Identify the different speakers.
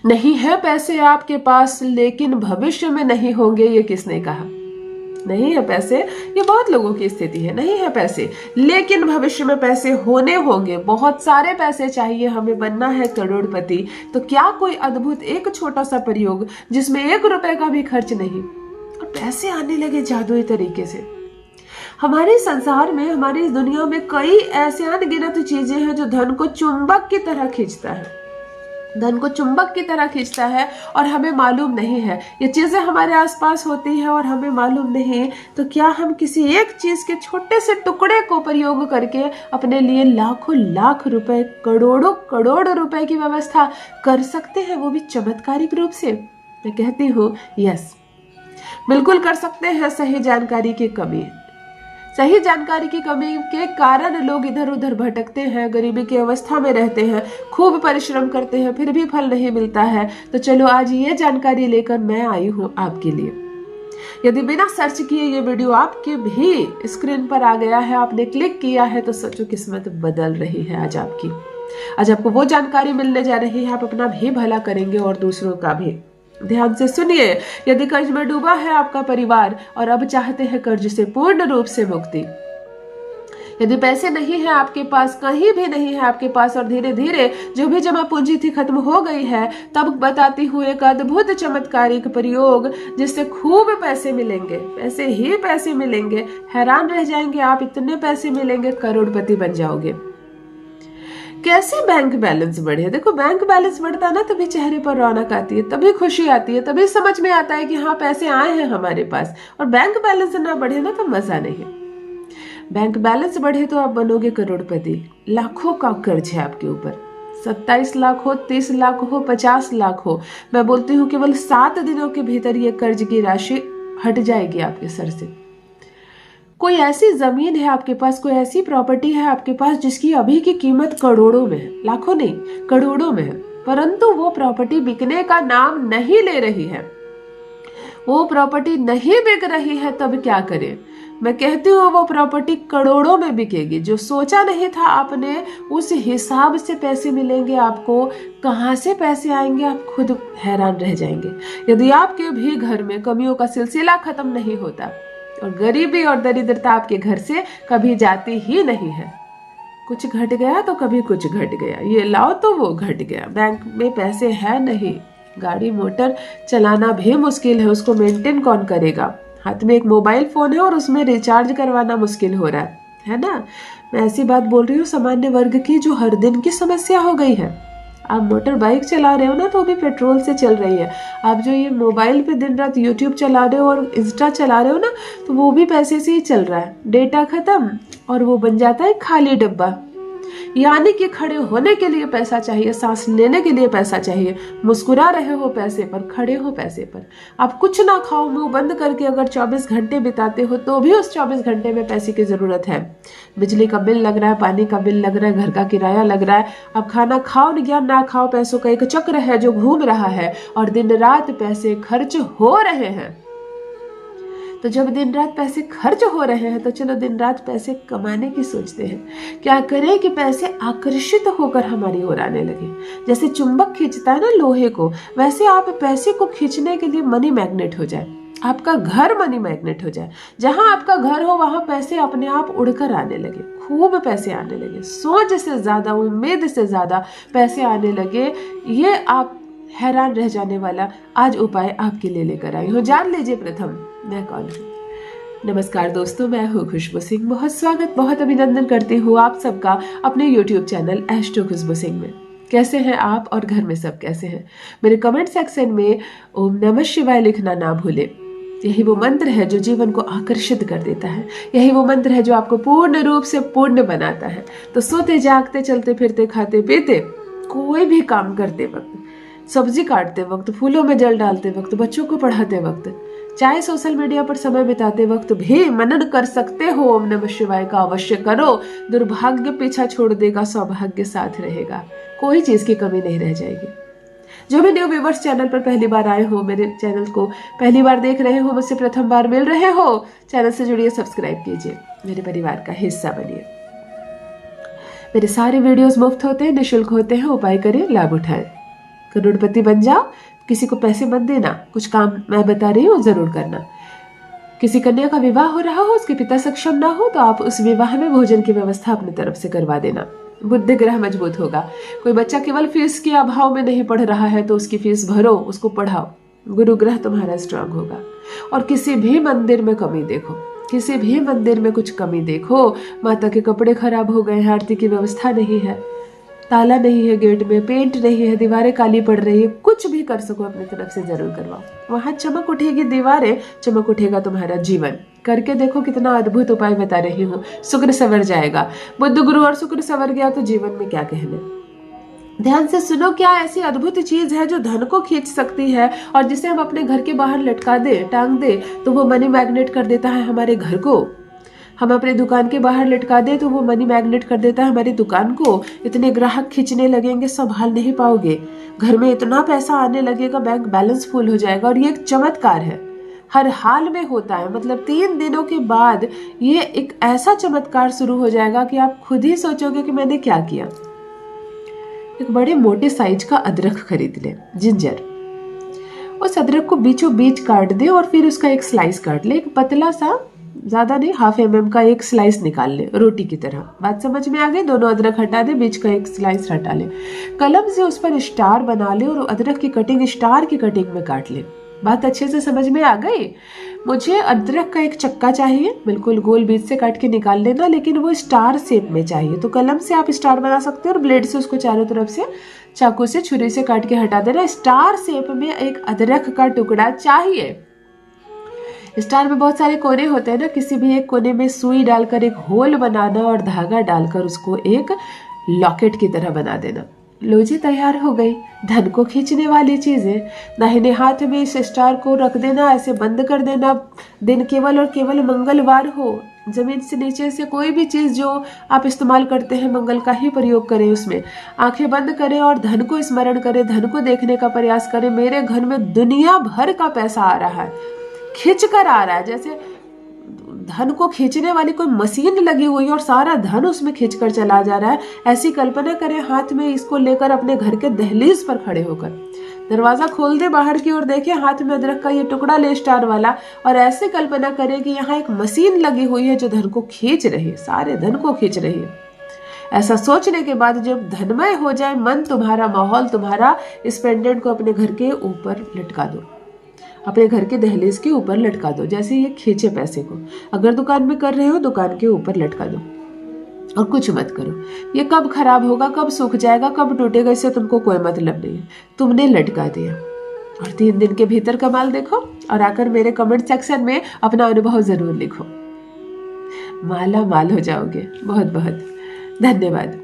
Speaker 1: नहीं है पैसे आपके पास लेकिन भविष्य में नहीं होंगे, ये किसने कहा? नहीं है पैसे, ये बहुत लोगों की स्थिति है। नहीं है पैसे लेकिन भविष्य में पैसे होने होंगे, बहुत सारे पैसे चाहिए, हमें बनना है करोड़पति। तो क्या कोई अद्भुत एक छोटा सा प्रयोग जिसमें 1 रुपए का भी खर्च नहीं और पैसे आने लगे जादुई तरीके से। हमारे संसार में, हमारी इस दुनिया में कई ऐसे अनगिनत चीजें हैं जो धन को चुंबक की तरह खींचता है, धन को चुंबक की तरह खींचता है और हमें मालूम नहीं है। ये चीजें हमारे आसपास होती हैं और हमें मालूम नहीं। तो क्या हम किसी एक चीज के छोटे से टुकड़े को प्रयोग करके अपने लिए लाखों लाख रुपए, करोड़ों करोड़ रुपए की व्यवस्था कर सकते हैं, वो भी चमत्कारिक रूप से? मैं कहती हूँ यस, बिल्कुल कर सकते हैं। सही जानकारी की कमी, सही जानकारी की कमी के कारण लोग इधर उधर भटकते हैं, गरीबी की अवस्था में रहते हैं, खूब परिश्रम करते हैं, फिर भी फल नहीं मिलता है। तो चलो आज ये जानकारी लेकर मैं आई हूँ आपके लिए। यदि बिना सर्च किए ये वीडियो आपके भी स्क्रीन पर आ गया है, आपने क्लिक किया है, तो सोचो किस्मत बदल रही है आज आपकी। आज आपको वो जानकारी मिलने जा रही है, आप अपना भी भला करेंगे और दूसरों का भी। ध्यान से सुनिए। यदि कर्ज में डूबा है आपका परिवार और अब चाहते हैं कर्ज से पूर्ण रूप से मुक्ति, यदि पैसे नहीं है आपके पास, कहीं भी नहीं है आपके पास, और धीरे धीरे जो भी जमा पूंजी थी खत्म हो गई है, तब बताती हूँ एक अद्भुत चमत्कारिक प्रयोग जिससे खूब पैसे मिलेंगे, पैसे ही पैसे मिलेंगे। हैरान रह जाएंगे आप, इतने पैसे मिलेंगे, करोड़पति बन जाओगे। कैसे बैंक बैलेंस बढ़े? देखो, बैंक बैलेंस बढ़ता है ना, तभी चेहरे पर रौनक आती है, तभी खुशी आती है, तभी समझ में आता है कि हाँ पैसे आए हैं हमारे पास। और बैंक बैलेंस ना बढ़े ना तो मजा नहीं। बैंक बैलेंस बढ़े तो आप बनोगे करोड़पति। लाखों का कर्ज है आपके ऊपर, 27 लाख हो, 30 लाख हो, 50 लाख हो, मैं बोलती हूँ केवल 7 दिनों के भीतर ये कर्ज की राशि हट जाएगी आपके सर से। कोई ऐसी जमीन है आपके पास, कोई ऐसी प्रॉपर्टी है आपके पास जिसकी अभी की कीमत करोड़ों में है, लाखों नहीं करोड़ों में है, परंतु वो प्रॉपर्टी बिकने का नाम नहीं ले रही है, वो प्रॉपर्टी नहीं बिक रही है, तब क्या करें? मैं कहती हूँ वो प्रॉपर्टी करोड़ों में बिकेगी। जो सोचा नहीं था आपने, उस हिसाब से पैसे मिलेंगे आपको। कहाँ से पैसे आएंगे आप खुद हैरान रह जाएंगे। यदि आपके भी घर में कमियों का सिलसिला खत्म नहीं होता और गरीबी और दरिद्रता आपके घर से कभी जाती ही नहीं है, कुछ घट गया तो कभी कुछ घट गया, ये लाओ तो वो घट गया, बैंक में पैसे है नहीं, गाड़ी मोटर चलाना भी मुश्किल है, उसको मेंटेन कौन करेगा, हाथ में एक मोबाइल फोन है और उसमें रिचार्ज करवाना मुश्किल हो रहा है ना। मैं ऐसी बात बोल रही हूँ सामान्य वर्ग की, जो हर दिन की समस्या हो गई है। आप मोटर बाइक चला रहे हो ना, तो भी पेट्रोल से चल रही है। आप जो ये मोबाइल पे दिन रात यूट्यूब चला रहे हो और इंस्टा चला रहे हो ना, तो वो भी पैसे से ही चल रहा है। डेटा खत्म और वो बन जाता है खाली डब्बा। यानी कि खड़े होने के लिए पैसा चाहिए, सांस लेने के लिए पैसा चाहिए। मुस्कुरा रहे हो पैसे पर, खड़े हो पैसे पर। आप कुछ ना खाओ, मुंह बंद करके अगर 24 घंटे बिताते हो तो भी उस 24 घंटे में पैसे की जरूरत है। बिजली का बिल लग रहा है, पानी का बिल लग रहा है, घर का किराया लग रहा है। आप खाना खाओ या ना खाओ, पैसों का एक चक्र है जो घूम रहा है और दिन रात पैसे खर्च हो रहे हैं। तो जब दिन रात पैसे खर्च हो रहे हैं, तो चलो दिन रात पैसे कमाने की सोचते हैं। क्या करें कि पैसे आकर्षित होकर हमारी ओर आने लगे। जैसे चुंबक खींचता है ना लोहे को, वैसे आप पैसे को खींचने के लिए मनी मैग्नेट हो जाए। आपका घर मनी मैग्नेट हो जाए। जहां आपका घर हो वहां पैसे अपने आप उड़कर आने लगे, खूब पैसे आने लगे, सोच से ज्यादा, उम्मीद से ज्यादा पैसे आने लगे। ये आप हैरान रह जाने वाला आज उपाय आपके लिए लेकर आई हूँ। जान लीजिए प्रथम मैं कौन हूँ। नमस्कार दोस्तों, मैं हूँ खुशबू सिंह। बहुत स्वागत, बहुत अभिनंदन करती हूँ आप सबका अपने YouTube चैनल एस्ट्रो खुशबू सिंह में। कैसे हैं आप और घर में सब कैसे हैं? मेरे कमेंट सेक्शन में ओम नमः शिवाय लिखना ना भूले। यही वो मंत्र है जो जीवन को आकर्षित कर देता है। यही वो मंत्र है जो आपको पूर्ण रूप से पूर्ण बनाता है। तो सोते जागते, चलते फिरते, खाते पीते, कोई भी काम करते वक्त, सब्जी काटते वक्त, फूलों में जल डालते वक्त, बच्चों को पढ़ाते वक्त, चाहे सोशल मीडिया पर समय बिताते वक्त भी मनन कर सकते हो। ओम नमः शिवाय का अवश्य करो। दुर्भाग्य पीछा छोड़ देगा, सौभाग्य साथ रहेगा। कोई चीज की कमी नहीं रह जाएगी। जो भी न्यू व्यूवर्स चैनल पर पहली बार आए हो, मेरे चैनल को पहली बार देख रहे हो, मुझसे प्रथम बार मिल रहे हो, चैनल से जुड़िए, सब्सक्राइब कीजिए, मेरे परिवार का हिस्सा बनिए। मेरे सारे वीडियोस मुफ्त होते हैं, निःशुल्क होते हैं, उपाय करें, लाभ उठाएं। करोड़पति बन जाओ, किसी को पैसे मत देना, कुछ काम मैं बता रही हूँ जरूर करना। किसी कन्या का विवाह हो रहा हो, उसके पिता सक्षम ना हो, तो आप उस विवाह में भोजन की व्यवस्था अपनी तरफ से करवा देना। बुद्धि ग्रह मजबूत होगा। कोई बच्चा केवल फीस के अभाव में नहीं पढ़ रहा है तो उसकी फीस भरो, उसको पढ़ाओ। गुरु ग्रह तुम्हारा स्ट्रांग होगा। और किसी भी मंदिर में कमी देखो, किसी भी मंदिर में कुछ कमी देखो, माता के कपड़े खराब हो गए हैं, आरती की व्यवस्था नहीं है, ताला नहीं है गेट में, पेंट नहीं है, दीवारें काली पड़ रही है, कुछ भी कर सको अपनी तरफ से जरूर करवाओ। वहां चमक उठेगी दीवारें, चमक उठेगा तुम्हारा जीवन। करके देखो, कितना अद्भुत उपाय बता रही हूँ। शुक्र संवर जाएगा। बुध गुरु और शुक्र संवर गया तो जीवन में क्या कहने। ध्यान से सुनो, क्या ऐसी अद्भुत चीज है जो धन को खींच सकती है और जिसे हम अपने घर के बाहर लटका दे, टांग दे, तो वो मनी मैग्नेट कर देता है हमारे घर को। हम अपने दुकान के बाहर लटका दे तो वो मनी मैग्नेट कर देता है हमारी दुकान को। इतने ग्राहक खींचने लगेंगे, संभाल नहीं पाओगे। घर में इतना पैसा आने लगेगा, बैंक बैलेंस फुल हो जाएगा। और ये एक चमत्कार है, हर हाल में होता है। मतलब 3 दिनों के बाद ये एक ऐसा चमत्कार शुरू हो जाएगा कि आप खुद ही सोचोगे कि मैंने क्या किया। एक बड़े मोटे साइज का अदरक खरीद ले, जिंजर। उस अदरक को बीचों बीच काट दे और फिर उसका एक स्लाइस काट ले। एक पतला सा, ज्यादा नहीं, 1/2 mm का एक स्लाइस निकाल ले, रोटी की तरह। बात समझ में आ गई? दोनों अदरक हटा दे, बीच का एक स्लाइस हटा ले। कलम से उस पर स्टार बना ले और अदरक की कटिंग स्टार की कटिंग में काट ले। बात अच्छे से समझ में आ गई? मुझे अदरक का एक चक्का चाहिए, बिल्कुल गोल बीच से काट के निकाल लेना, लेकिन वो स्टार शेप में चाहिए। तो कलम से आप स्टार बना सकते हो और ब्लेड से उसको चारों तरफ से चाकू से, छुरी से काट के हटा देना। स्टार शेप में एक अदरक का टुकड़ा चाहिए। स्टार में बहुत सारे कोने होते हैं ना, किसी भी एक कोने में सुई डालकर एक होल बनाना और धागा डालकर उसको एक लॉकेट की तरह बना देना। लो जी, तैयार हो गई धन को खींचने वाली चीजें। दाहिने हाथ में इस स्टार को रख देना, ऐसे बंद कर देना। दिन केवल और केवल मंगलवार हो। जमीन से नीचे से कोई भी चीज जो आप इस्तेमाल करते हैं, मंगल का ही प्रयोग करें उसमें। आंखें बंद करें और धन को स्मरण करें, धन को देखने का प्रयास करें। मेरे घर में दुनिया भर का पैसा आ रहा है, खींच कर आ रहा है। जैसे धन को खींचने वाली कोई मशीन लगी हुई है और सारा धन उसमें खींच कर चला जा रहा है। ऐसी कल्पना करें, हाथ में इसको लेकर अपने घर के दहलीज पर खड़े होकर दरवाजा खोल दे, बाहर की ओर देखें, हाथ में अदरक का ये टुकड़ा ले स्टार वाला, और ऐसे कल्पना करें कि यहाँ एक मशीन लगी हुई है जो धन को खींच रही है, सारे धन को खींच रही है। ऐसा सोचने के बाद जब धनमय हो जाए मन तुम्हारा, माहौल तुम्हारा, इस पेंडेंट को अपने घर के ऊपर लटका दो, अपने घर के दहलीज के ऊपर लटका दो, जैसे ये खींचे पैसे को। अगर दुकान में कर रहे हो, दुकान के ऊपर लटका दो और कुछ मत करो। ये कब खराब होगा, कब सूख जाएगा, कब टूटेगा, इससे तुमको कोई मतलब नहीं है। तुमने लटका दिया और 3 दिन के भीतर कमाल देखो। और आकर मेरे कमेंट सेक्शन में अपना अनुभव जरूर लिखो। माला माल हो जाओगे। बहुत बहुत धन्यवाद।